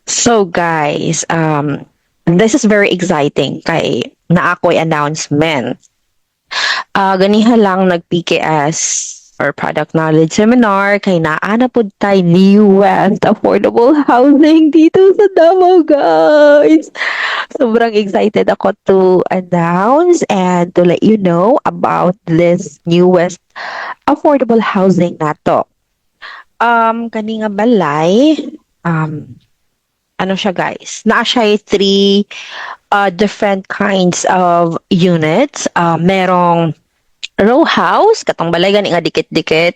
So guys, this is very exciting kay na ako'y announcement. Ganiha lang nag-PKS or Product Knowledge Seminar kay naa na pud tay newest affordable housing dito sa Davao, guys. Sobrang excited ako to announce and to let you know about this newest affordable housing nato. Kani nga balay, um, ano siya guys, naa siya three different kinds of units. Merong row house, katong balay gani nga dikit-dikit.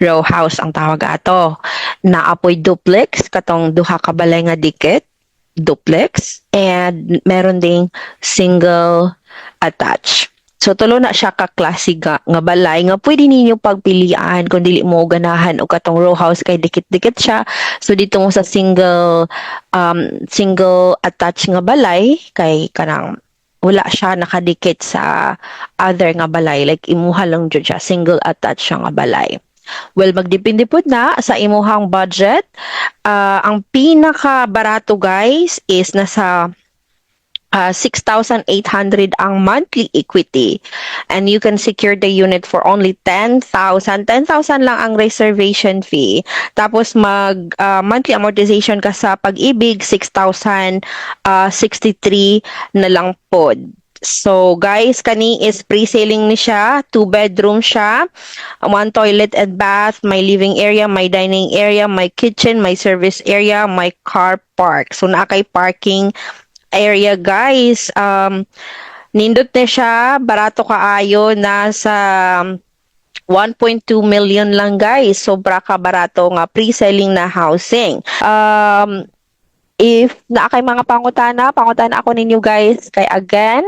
Row house ang tawag ato. Naapoy duplex, katong duha ka balay nga dikit. Duplex. And meron ding single attached. So tulo na siya ka klase nga balay nga pwede ninyo pagpilian kung dili mo ganahan o katong row house kay dikit-dikit siya. So dito mo sa single attached nga balay kay kanang wala siya nakadikit sa other nga balay, like imuha lang jud siya single attached siya nga balay. Well, magdepende po na sa imuhang budget. Ang pinaka barato guys is nasa 6,800 ang monthly equity, and you can secure the unit for only 10,000. 10,000 lang ang reservation fee. Tapos monthly amortization ka sa Pag-ibig 6,063 na lang pod. So guys, kani is pre-selling ni siya. 2 bedroom siya. 1 toilet and bath, may living area, may dining area, may kitchen, may service area, may car park. So naa kay parking area guys. Nindot na siya, barato kaayo, nasa 1.2 million lang guys. Sobra ka barato nga pre-selling na housing. If naa kay mga pangutana ako ninyo guys, kay again,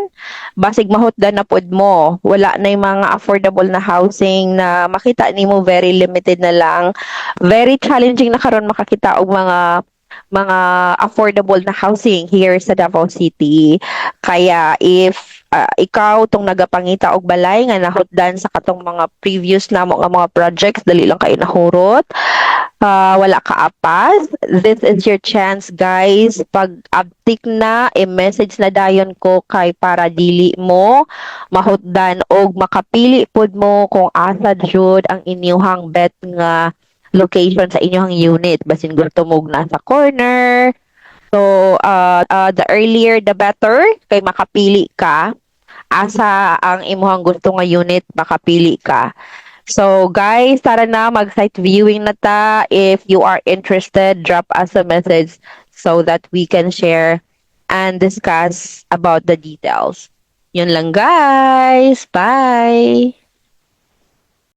basig mahutdan na pod mo. Wala na yung mga affordable na housing na makita nimo, very limited na lang. Very challenging na karon makakita og mga affordable na housing here sa Davao City. Kaya if ikaw tong nagapangita og balay nga nahutdan sa katong mga previous namo nga mga projects, dali lang kayo nahurot. Wala ka apas, this is your chance guys. Pag uptick na, i-message na dayon ko kay para dili mo mahutdan og makapili pod mo kung asa jud ang inyong bet nga location sa inyong unit. Basin gusto mo na sa corner. So, the earlier the better kay makapili ka. Asa ang imuhang gusto nga unit, makapili ka. So guys, tara na mag-site viewing na ta. If you are interested, drop us a message so that we can share and discuss about the details. Yun lang guys. Bye!